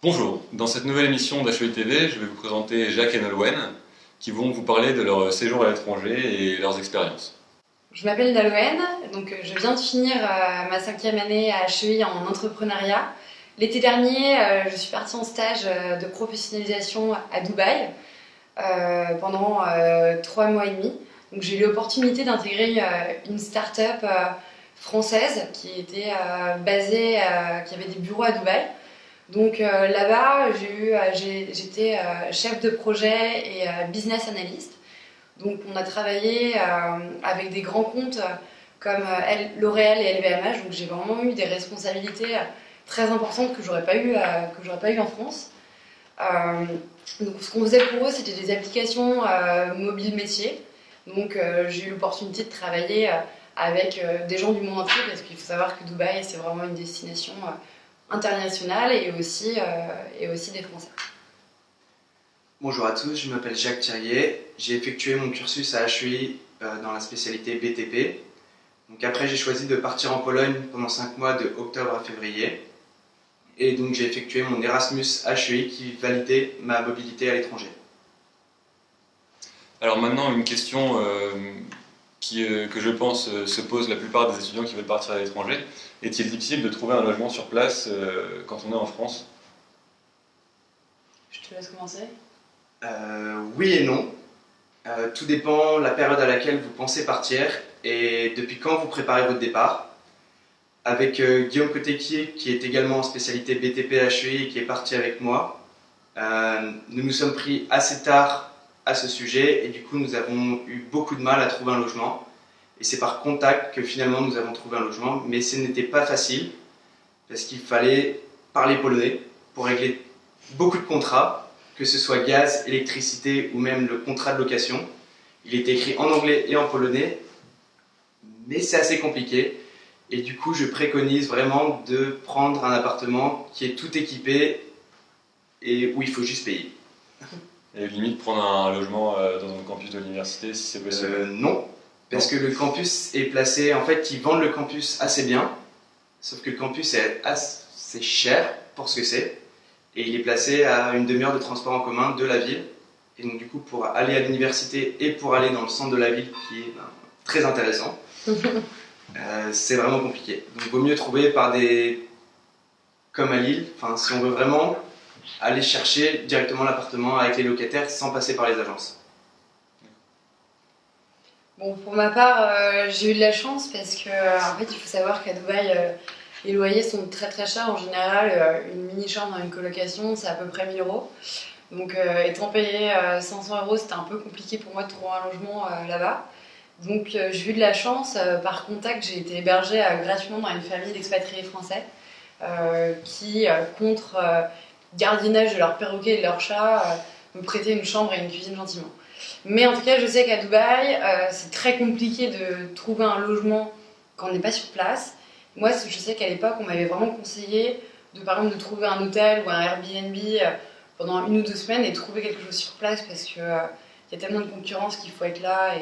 Bonjour, dans cette nouvelle émission d'HEI TV, je vais vous présenter Jacques et Nolwenn qui vont vous parler de leur séjour à l'étranger et leurs expériences. Je m'appelle Nolwenn, donc je viens de finir ma 5e année à HEI en entrepreneuriat. L'été dernier, je suis partie en stage de professionnalisation à Dubaï pendant 3 mois et demi. Donc j'ai eu l'opportunité d'intégrer une start-up française qui était basée, qui avait des bureaux à Dubaï. Donc là-bas, j'étais chef de projet et business analyst. Donc on a travaillé avec des grands comptes comme L'Oréal et LVMH. Donc j'ai vraiment eu des responsabilités très importantes que j'aurais pas eu en France. Donc ce qu'on faisait pour eux, c'était des applications mobiles métiers. Donc j'ai eu l'opportunité de travailler avec des gens du monde entier parce qu'il faut savoir que Dubaï, c'est vraiment une destination internationale et aussi des Français. Bonjour à tous, je m'appelle Jacques Thirier. J'ai effectué mon cursus à HEI dans la spécialité BTP. Donc après, j'ai choisi de partir en Pologne pendant 5 mois de octobre à février. Et donc j'ai effectué mon Erasmus HEI qui validait ma mobilité à l'étranger. Alors maintenant, une question que je pense se pose la plupart des étudiants qui veulent partir à l'étranger. Est-il difficile de trouver un logement sur place quand on est en France? Je te laisse commencer. Oui et non. Tout dépend de la période à laquelle vous pensez partir et depuis quand vous préparez votre départ. Avec Guillaume Cotequier, qui est également en spécialité BTP à HEI et qui est parti avec moi, nous nous sommes pris assez tard à ce sujet et du coup nous avons eu beaucoup de mal à trouver un logement. Et c'est par contact que finalement nous avons trouvé un logement, mais ce n'était pas facile parce qu'il fallait parler polonais pour régler beaucoup de contrats, que ce soit gaz, électricité ou même le contrat de location. Il est écrit en anglais et en polonais, mais c'est assez compliqué. Et du coup, je préconise vraiment de prendre un appartement qui est tout équipé et où il faut juste payer. Et limite prendre un logement dans un campus de l'université si c'est possible? Non, parce que le campus est placé, en fait, ils vendent le campus assez bien, sauf que le campus est assez cher pour ce que c'est. Et il est placé à une demi-heure de transport en commun de la ville. Et donc du coup, pour aller à l'université et pour aller dans le centre de la ville, qui est très intéressant, c'est vraiment compliqué. Donc il vaut mieux trouver par comme à Lille, enfin, si on veut vraiment aller chercher directement l'appartement avec les locataires sans passer par les agences. Bon, pour ma part, j'ai eu de la chance parce que en fait, il faut savoir qu'à Dubaï, les loyers sont très très chers en général. Une mini-chambre dans une colocation, c'est à peu près 1000 €. Donc, étant payé 500 €, c'était un peu compliqué pour moi de trouver un logement là-bas. Donc, j'ai eu de la chance. Par contact, j'ai été hébergée gratuitement dans une famille d'expatriés français qui, contre gardiennage de leurs perroquets et de leurs chats, me prêtaient une chambre et une cuisine gentiment. Mais en tout cas, je sais qu'à Dubaï, c'est très compliqué de trouver un logement quand on n'est pas sur place. Moi, je sais qu'à l'époque, on m'avait vraiment conseillé par exemple, de trouver un hôtel ou un Airbnb pendant 1 ou 2 semaines et trouver quelque chose sur place parce qu'il y a tellement de concurrence qu'il faut être là.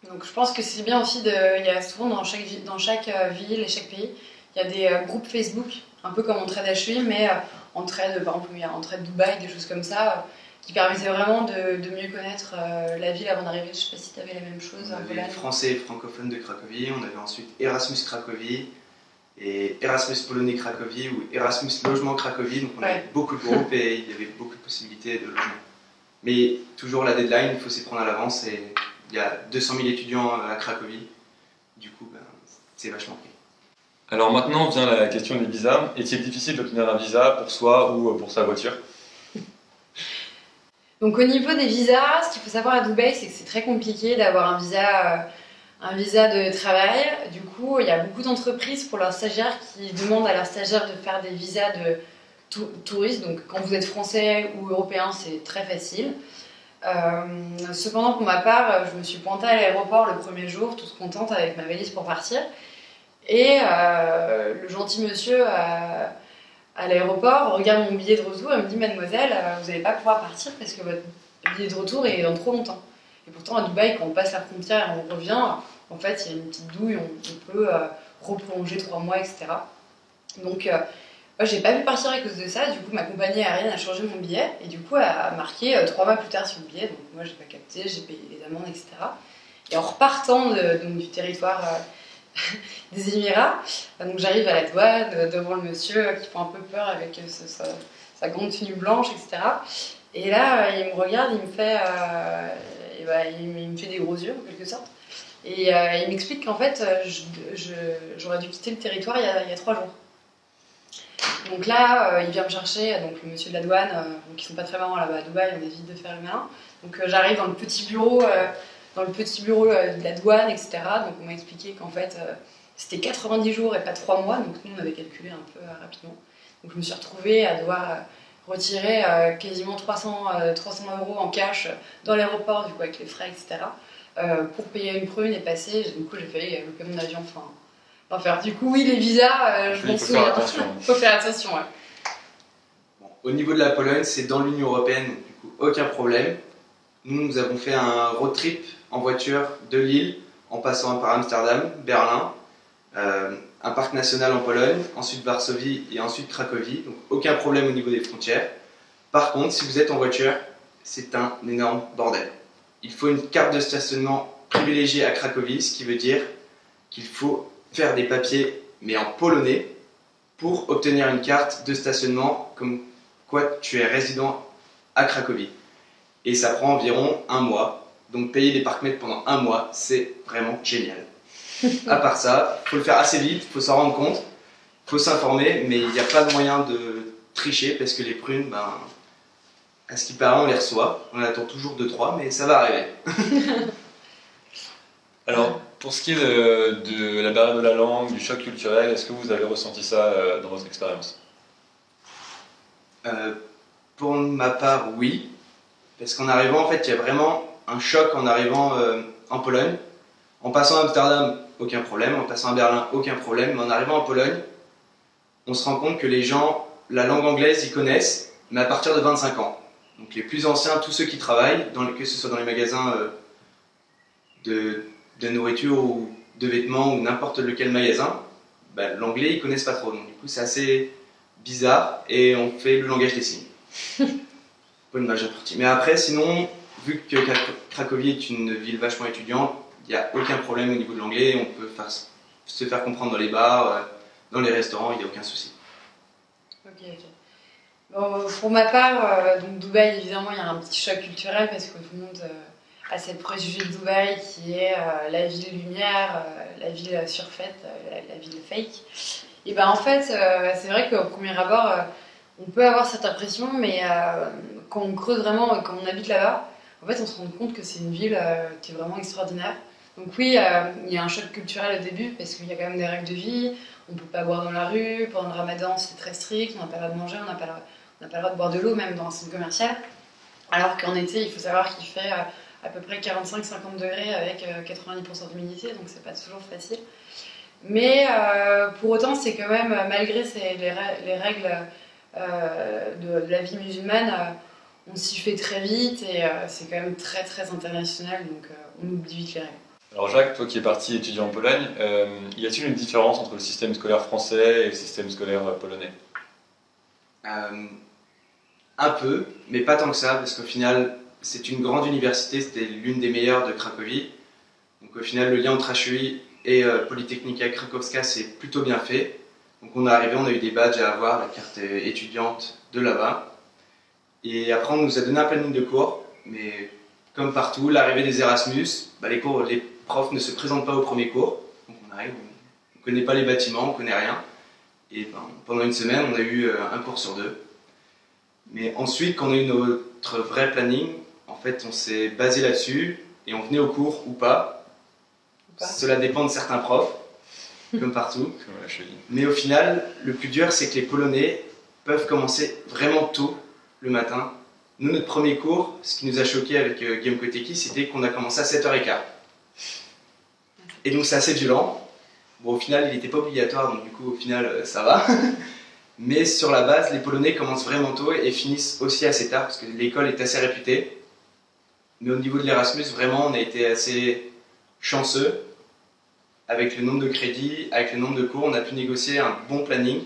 Donc je pense que c'est bien aussi, il y a souvent dans chaque ville et chaque pays, il y a des groupes Facebook, un peu comme Entraide HEI, mais Entraide, par exemple, il y a Entraide Dubaï, des choses comme ça, qui permettaient vraiment de mieux connaître la ville avant d'arriver. Je ne sais pas si tu avais la même chose. On avait français et francophone de Cracovie, on avait ensuite Erasmus Cracovie et Erasmus Polonais Cracovie ou Erasmus Logement Cracovie, donc on avait beaucoup de groupes et il y avait beaucoup de possibilités de logement. Mais toujours la deadline, il faut s'y prendre à l'avance et il y a 200 000 étudiants à Cracovie, du coup c'est vachement pris. Alors maintenant vient la question des visas. Est-il difficile d'obtenir un visa pour soi ou pour sa voiture? Donc au niveau des visas, ce qu'il faut savoir à Dubaï, c'est que c'est très compliqué d'avoir un visa de travail. Du coup, il y a beaucoup d'entreprises pour leurs stagiaires qui demandent à leurs stagiaires de faire des visas de touristes. Donc quand vous êtes français ou européen, c'est très facile. Cependant, pour ma part, je me suis pointée à l'aéroport le premier jour, toute contente avec ma valise pour partir. Et le gentil monsieur à l'aéroport regarde mon billet de retour et me dit: Mademoiselle, vous n'allez pas pouvoir partir parce que votre billet de retour est dans trop longtemps. Et pourtant à Dubaï, quand on passe la frontière et on revient, en fait il y a une petite douille, on peut reprolonger 3 mois, etc. Donc Moi, j'ai pas pu partir à cause de ça. Du coup, ma compagnie aérienne a changé mon billet et du coup, a marqué 3 mois plus tard sur le billet. Donc, moi, j'ai pas capté, j'ai payé les amendes, etc. Et en repartant donc, du territoire des Émirats, donc j'arrive à la douane devant le monsieur qui prend un peu peur avec sa grande tenue blanche, etc. Et là, il me regarde, il me fait, il me fait des gros yeux en quelque sorte. Et il m'explique qu'en fait, j'aurais dû quitter le territoire il y a 3 jours. Donc là, il vient me chercher, donc le monsieur de la douane, donc ils sont pas très marrants là-bas à Dubaï, on évite de faire le malin. Donc j'arrive dans le petit bureau, de la douane, etc. Donc on m'a expliqué qu'en fait, c'était 90 jours et pas 3 mois, donc nous on avait calculé un peu rapidement. Donc je me suis retrouvée à devoir retirer quasiment 300 € en cash dans l'aéroport, du coup avec les frais, etc. Pour payer une prune et passer. Du coup j'ai failli louper mon avion, enfin l'enfer. Du coup oui, les visas, je m'en souviens. Faut faire attention, ouais. Bon, au niveau de la Pologne, c'est dans l'Union Européenne, donc du coup aucun problème. Nous avons fait un road trip en voiture de Lille, en passant par Amsterdam, Berlin, un parc national en Pologne, ensuite Varsovie et ensuite Cracovie. Donc aucun problème au niveau des frontières. Par contre, si vous êtes en voiture, c'est un énorme bordel. Il faut une carte de stationnement privilégiée à Cracovie, ce qui veut dire qu'il faut faire des papiers, mais en polonais, pour obtenir une carte de stationnement comme quoi tu es résident à Cracovie. Et ça prend environ 1 mois. Donc payer des parcs-mètres pendant 1 mois, c'est vraiment génial. À part ça, il faut le faire assez vite, il faut s'en rendre compte, il faut s'informer, mais il n'y a pas de moyen de tricher parce que les prunes, à ce qui paraît, on les reçoit. On attend toujours 2-3, mais ça va arriver. Alors, pour ce qui est de la barrière de la langue, du choc culturel, est-ce que vous avez ressenti ça dans votre expérience? Pour ma part, oui. Parce qu'en arrivant, en fait, il y a vraiment un choc en arrivant en Pologne. En passant à Amsterdam, aucun problème. En passant à Berlin, aucun problème. Mais en arrivant en Pologne, on se rend compte que les gens, la langue anglaise, ils connaissent, mais à partir de 25 ans. Donc les plus anciens, tous ceux qui travaillent, que ce soit dans les magasins de nourriture ou de vêtements ou n'importe lequel magasin, l'anglais, ils connaissent pas trop. Donc du coup, c'est assez bizarre et on fait le langage des signes. Pas une majeure partie. Mais après, sinon, vu que Cracovie est une ville vachement étudiante, il n'y a aucun problème au niveau de l'anglais. On peut se faire comprendre dans les bars, dans les restaurants, il n'y a aucun souci. Ok. Bon, pour ma part, donc Dubaï, évidemment, il y a un petit choc culturel parce que tout le monde a cette préjugé de Dubaï qui est la ville lumière, la ville surfaite, la ville fake. Et en fait, c'est vrai qu'au premier abord, on peut avoir cette impression, mais quand on creuse vraiment, quand on habite là-bas, en fait, on se rend compte que c'est une ville qui est vraiment extraordinaire. Donc oui, il y a un choc culturel au début parce qu'il y a quand même des règles de vie. On ne peut pas boire dans la rue. Pendant le ramadan, c'est très strict. On n'a pas le droit de manger, on n'a pas le droit de boire de l'eau, même dans un centre commercial. Alors qu'en été, il faut savoir qu'il fait à peu près 45-50 degrés avec 90% d'humidité, donc c'est pas toujours facile. Mais pour autant, c'est quand même, malgré les règles de la vie musulmane, on s'y fait très vite et c'est quand même très très international, donc on oublie vite les règles. Alors Jacques, toi qui es parti étudier en Pologne, y a-t-il une différence entre le système scolaire français et le système scolaire polonais? Un peu, mais pas tant que ça, parce qu'au final, c'est une grande université, c'était l'une des meilleures de Cracovie. Donc au final, le lien entre HEI et Polytechnika Krakowska, c'est plutôt bien fait. Donc on est arrivé, on a eu des badges à avoir, la carte étudiante de là-bas. Et après, on nous a donné un planning de cours, mais comme partout, l'arrivée des Erasmus, les profs ne se présentent pas au premier cours. Donc on arrive, on ne connaît pas les bâtiments, on ne connaît rien. Et pendant une semaine, on a eu un cours sur 2. Mais ensuite, quand on a eu notre vrai planning, en fait, on s'est basé là-dessus et on venait au cours ou pas. Cela dépend de certains profs, comme partout. Mais au final, le plus dur, c'est que les Polonais peuvent commencer vraiment tôt le matin. Nous, notre premier cours, ce qui nous a choqué avec Guillaume Koteki, c'était qu'on a commencé à 7h15. Et donc, c'est assez violent. Bon, au final, il n'était pas obligatoire, donc du coup, au final, ça va. Mais sur la base, les Polonais commencent vraiment tôt et finissent aussi assez tard, parce que l'école est assez réputée. Mais au niveau de l'Erasmus, vraiment, on a été assez chanceux. Avec le nombre de crédits, avec le nombre de cours, on a pu négocier un bon planning.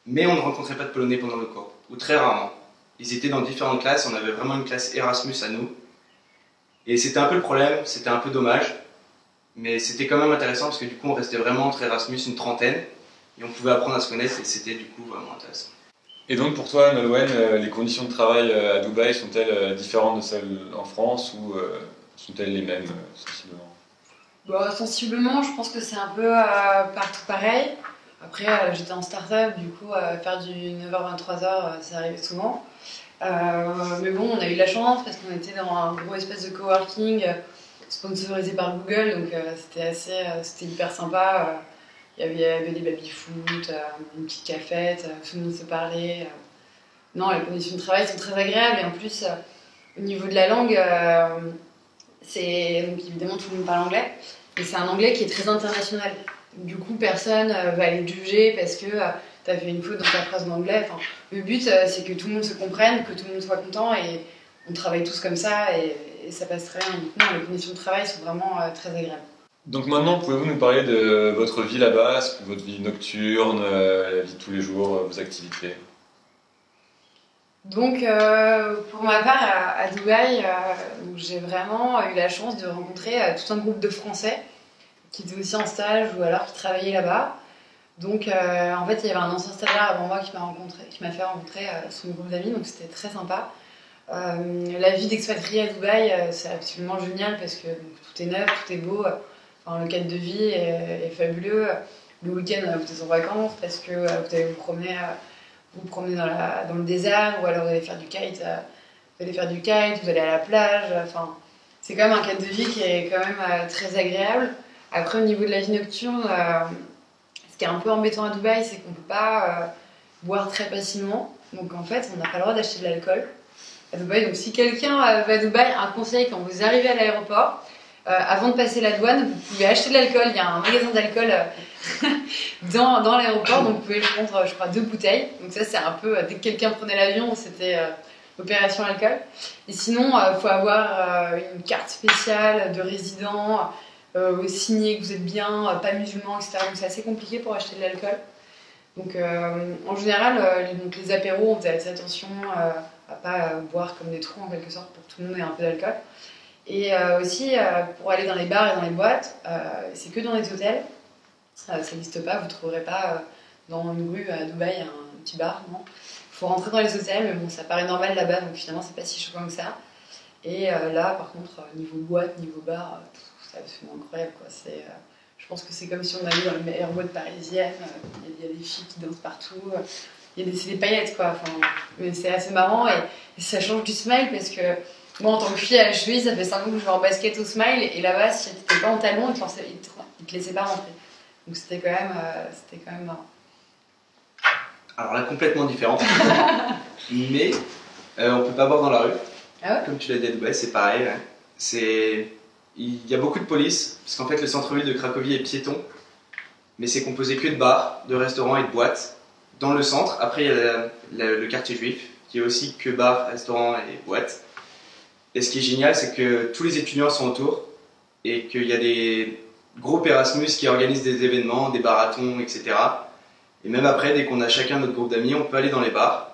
mais on ne rencontrait pas de Polonais pendant le cours, ou très rarement. Ils étaient dans différentes classes, on avait vraiment une classe Erasmus à nous. Et c'était un peu le problème, c'était un peu dommage, mais c'était quand même intéressant parce que du coup on restait vraiment entre Erasmus une trentaine, et on pouvait apprendre à se connaître et c'était du coup vraiment intéressant. Et donc pour toi, Nolwenn, les conditions de travail à Dubaï sont-elles différentes de celles en France ou sont-elles les mêmes sensiblement? Bon, sensiblement, je pense que c'est un peu partout pareil. Après, j'étais en start-up, du coup, faire du 9h-23h, ça arrivait souvent. Mais bon, on a eu de la chance parce qu'on était dans un gros espace de coworking sponsorisé par Google, donc c'était hyper sympa. Il y avait des baby-foot, une petite cafette, tout le monde se parlait. Non, les conditions de travail sont très agréables et en plus, au niveau de la langue, donc évidemment tout le monde parle anglais, mais c'est un anglais qui est très international. Du coup, personne va aller te juger parce que tu as fait une faute dans ta phrase d'anglais. Enfin, le but, c'est que tout le monde se comprenne, que tout le monde soit content et on travaille tous comme ça et ça passe très bien. Donc, non, les conditions de travail sont vraiment très agréables. Donc maintenant, pouvez-vous nous parler de votre vie là-bas, votre vie nocturne, la vie de tous les jours, vos activités? Donc, pour ma part, à Dubaï, j'ai vraiment eu la chance de rencontrer tout un groupe de Français qui étaient aussi en stage ou alors qui travaillaient là-bas. Donc, en fait, il y avait un ancien stagiaire avant moi qui m'a fait rencontrer son groupe d'amis, donc c'était très sympa. La vie d'expatrié à Dubaï, c'est absolument génial parce que donc, tout est neuf, tout est beau. Enfin, le cadre de vie est fabuleux. Le week-end, vous êtes en vacances parce que vous allez vous promener dans le désert ou alors vous allez faire du kite. Vous allez à la plage. Enfin, c'est quand même un cadre de vie qui est quand même très agréable. Après, au niveau de la vie nocturne, ce qui est un peu embêtant à Dubaï, c'est qu'on ne peut pas boire très facilement. Donc en fait, on n'a pas le droit d'acheter de l'alcool à Dubaï. Donc si quelqu'un va à Dubaï, un conseil quand vous arrivez à l'aéroport, avant de passer la douane, vous pouvez acheter de l'alcool. Il y a un magasin d'alcool dans l'aéroport, donc vous pouvez prendre, je crois, 2 bouteilles. Donc ça, c'est un peu, dès que quelqu'un prenait l'avion, c'était opération alcool. Et sinon, il faut avoir une carte spéciale de résident, signer que vous êtes bien, pas musulman, etc. Donc c'est assez compliqué pour acheter de l'alcool. Donc en général, les apéros, on fait assez attention à pas boire comme des trous en quelque sorte pour que tout le monde ait un peu d'alcool. Et aussi, pour aller dans les bars et dans les boîtes, c'est que dans les hôtels. Ça n'existe pas, vous ne trouverez pas dans une rue à Dubaï un petit bar, non. Il faut rentrer dans les hôtels, mais bon, ça paraît normal là-bas, donc finalement, c'est pas si choquant que ça. Et là, par contre, niveau boîte, niveau bar, c'est absolument incroyable, quoi. Je pense que c'est comme si on allait dans les meilleures boîtes parisiennes. Il y a des filles qui dansent partout. C'est des paillettes, quoi. Enfin, mais c'est assez marrant et ça change du Smile parce que moi, en tant que fille à la cheville, ça fait 5 ans que je vais en basket au Smile et là-bas, si tu n'étais pas en talon, ils te laissaient pas rentrer. Donc c'était quand même marrant. Alors là, complètement différent. Mais on peut pas boire dans la rue. Ah ouais? Comme tu l'as dit à Dubaï, c'est pareil. Ouais. Il y a beaucoup de police, parce qu'en fait le centre-ville de Cracovie est piéton, mais c'est composé que de bars, de restaurants et de boîtes. Dans le centre, après il y a le quartier juif, qui est aussi que bars, restaurants et boîtes. Et ce qui est génial, c'est que tous les étudiants sont autour, et qu'il y a des groupes Erasmus qui organisent des événements, des marathons, etc. Et même après, dès qu'on a chacun notre groupe d'amis, on peut aller dans les bars.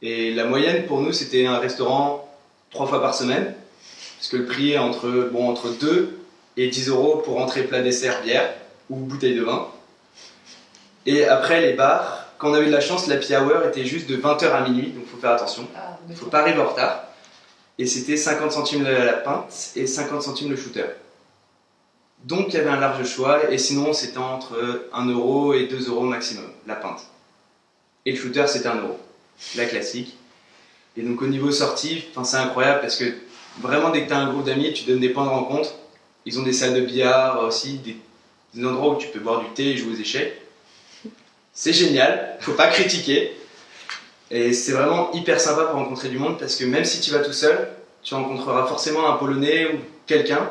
Et la moyenne pour nous, c'était un restaurant 3 fois par semaine, parce que le prix est entre 2 et 10 € pour entrée, plat, dessert, bière ou bouteille de vin. Et après, les bars, quand on avait de la chance, l'happy hour était juste de 20h à minuit, donc il faut faire attention. Il ne faut pas arriver en retard. Et c'était 50 centimes la pinte et 50 centimes le shooter. Donc il y avait un large choix, et sinon c'était entre 1 € et 2 € maximum, la pinte. Et le shooter c'était 1 €, la classique. Et donc au niveau sortie, c'est incroyable parce que vraiment dès que tu as un groupe d'amis, tu donnes des points de rencontre. Ils ont des salles de billard aussi, des endroits où tu peux boire du thé et jouer aux échecs. C'est génial, faut pas critiquer. Et c'est vraiment hyper sympa pour rencontrer du monde parce que même si tu vas tout seul, tu rencontreras forcément un Polonais ou quelqu'un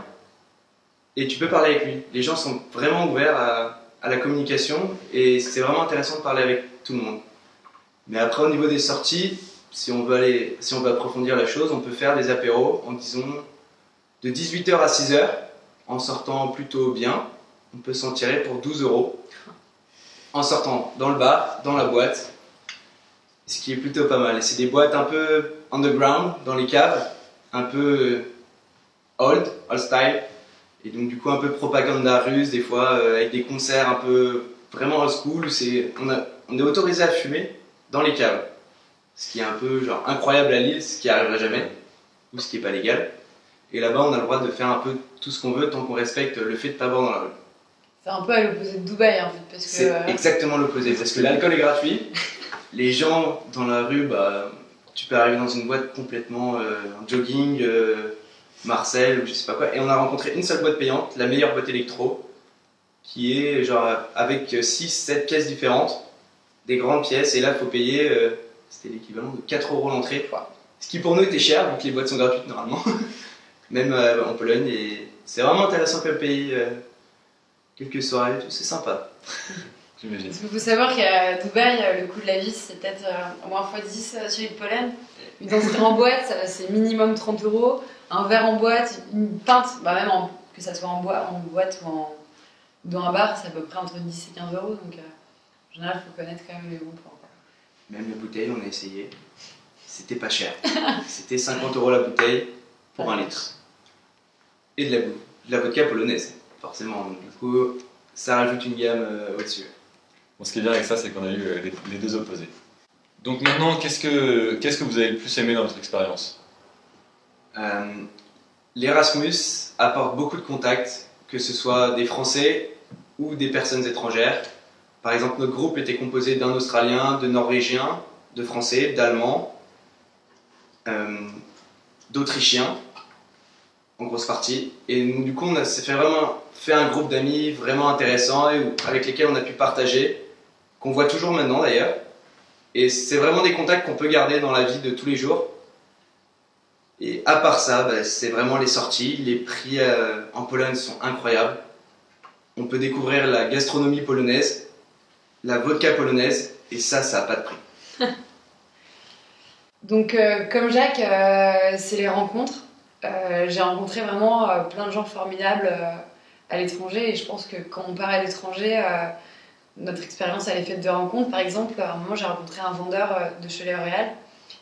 et tu peux parler avec lui. Les gens sont vraiment ouverts à la communication et c'est vraiment intéressant de parler avec tout le monde. Mais après au niveau des sorties, si on veut approfondir la chose, on peut faire des apéros en disons de 18h à 6h en sortant plutôt bien. On peut s'en tirer pour 12 € en sortant dans le bar, dans la boîte, ce qui est plutôt pas mal. C'est des boîtes un peu underground, dans les caves, un peu old style, et donc du coup un peu propaganda russe des fois, avec des concerts un peu vraiment old school, on est autorisé à fumer dans les caves, ce qui est un peu genre incroyable à Lille, ce qui arriverait jamais, ou ce qui est pas légal. Et là-bas on a le droit de faire un peu tout ce qu'on veut tant qu'on respecte le fait de pas boire dans la rue. C'est un peu à l'opposé de Dubaï en fait, parce que... C'est exactement l'opposé, parce que l'alcool est gratuit, les gens dans la rue, bah, tu peux arriver dans une boîte complètement en jogging, Marcel ou je sais pas quoi, et on a rencontré une seule boîte payante, la meilleure boîte électro, qui est genre avec 6-7 pièces différentes, des grandes pièces, et là il faut payer, c'était l'équivalent de 4 € l'entrée, ce qui pour nous était cher, vu que les boîtes sont gratuites normalement, même en Pologne, et c'est vraiment intéressant comme pays, quelques soirées, c'est sympa. J'imagine. Parce qu'il faut savoir qu'à Dubaï, le coût de la vie c'est peut-être au moins x10 celui de Pologne. Une entrée en boîte, c'est minimum 30 €. Un verre en boîte, une pinte, bah même que ça soit en boîte ou dans un bar, c'est à peu près entre 10 et 15 €. Donc en général, il faut connaître quand même les bons points. Même la bouteille, on a essayé. C'était pas cher. C'était 50 € la bouteille pour 1 litre. Et de la vodka polonaise, forcément. Donc, du coup, ça rajoute une gamme au-dessus. Bon, ce qui est bien avec ça, c'est qu'on a eu les deux opposés. Donc maintenant, qu'est-ce que vous avez le plus aimé dans votre expérience? L'Erasmus apporte beaucoup de contacts, que ce soit des Français ou des personnes étrangères. Par exemple, notre groupe était composé d'un Australien, de Norvégiens, de Français, d'Allemands, d'Autrichiens, en grosse partie. Et donc, du coup, on s'est vraiment fait un groupe d'amis vraiment intéressant et avec lesquels on a pu partager, qu'on voit toujours maintenant d'ailleurs. Et c'est vraiment des contacts qu'on peut garder dans la vie de tous les jours. Et à part ça, bah, c'est vraiment les sorties. Les prix en Pologne sont incroyables. On peut découvrir la gastronomie polonaise, la vodka polonaise, et ça n'a pas de prix. Donc comme Jacques, c'est les rencontres. J'ai rencontré vraiment plein de gens formidables à l'étranger, et je pense que quand on part à l'étranger, notre expérience elle est faite de rencontres. Par exemple, à un moment j'ai rencontré un vendeur de Cholet-Royal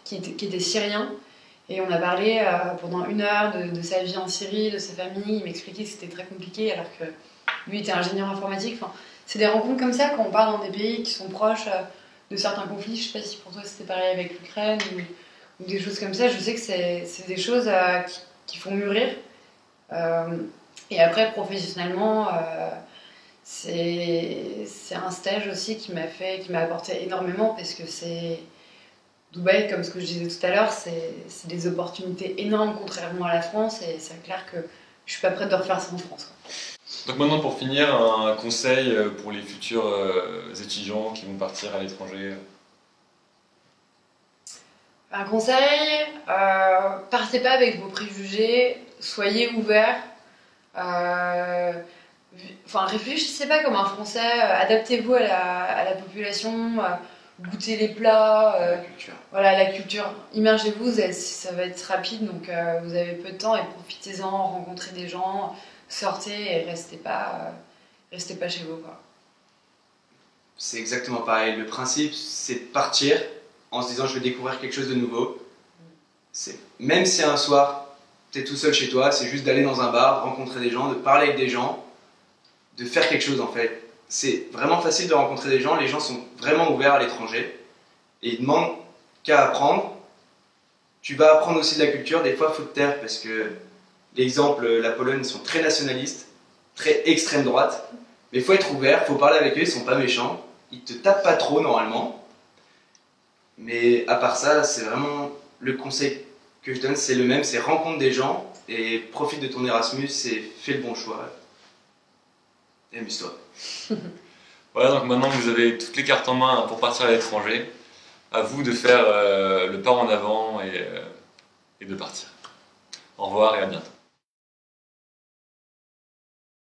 qui était syrien, et on a parlé pendant 1 heure de sa vie en Syrie, de sa famille. Il m'expliquait que c'était très compliqué alors que lui était ingénieur informatique. Enfin, c'est des rencontres comme ça quand on part dans des pays qui sont proches de certains conflits. Je sais pas si pour toi c'était pareil avec l'Ukraine ou des choses comme ça. Je sais que c'est des choses qui font mûrir. Et après, professionnellement, c'est un stage aussi qui m'a apporté énormément, parce que Dubaï, comme ce que je disais tout à l'heure, c'est des opportunités énormes contrairement à la France, et c'est clair que je suis pas prête de refaire ça en France, quoi. Donc maintenant, pour finir, un conseil pour les futurs étudiants qui vont partir à l'étranger? Un conseil, partez pas avec vos préjugés, soyez ouverts. Réfléchissez pas comme un Français, adaptez-vous à la population, goûtez les plats, la culture. Immergez-vous, ça va être rapide, donc vous avez peu de temps, et profitez-en, rencontrez des gens, sortez et restez pas chez vous, quoi. C'est exactement pareil. Le principe, c'est de partir en se disant je vais découvrir quelque chose de nouveau. Même si un soir tu es tout seul chez toi, c'est juste d'aller dans un bar, rencontrer des gens, de parler avec des gens, de faire quelque chose en fait. C'est vraiment facile de rencontrer des gens, les gens sont vraiment ouverts à l'étranger et ils demandent qu'à apprendre. Tu vas apprendre aussi de la culture, des fois il faut te taire parce que l'exemple, la Pologne, ils sont très nationalistes, très extrême droite, mais il faut être ouvert, il faut parler avec eux, ils sont pas méchants, ils te tapent pas trop normalement. Mais à part ça, c'est vraiment le conseil que je donne, c'est le même, c'est rencontre des gens et profite de ton Erasmus et fais le bon choix. Et amuse-toi. Voilà, donc maintenant vous avez toutes les cartes en main pour partir à l'étranger. À vous de faire le pas en avant et de partir. Au revoir et à bientôt.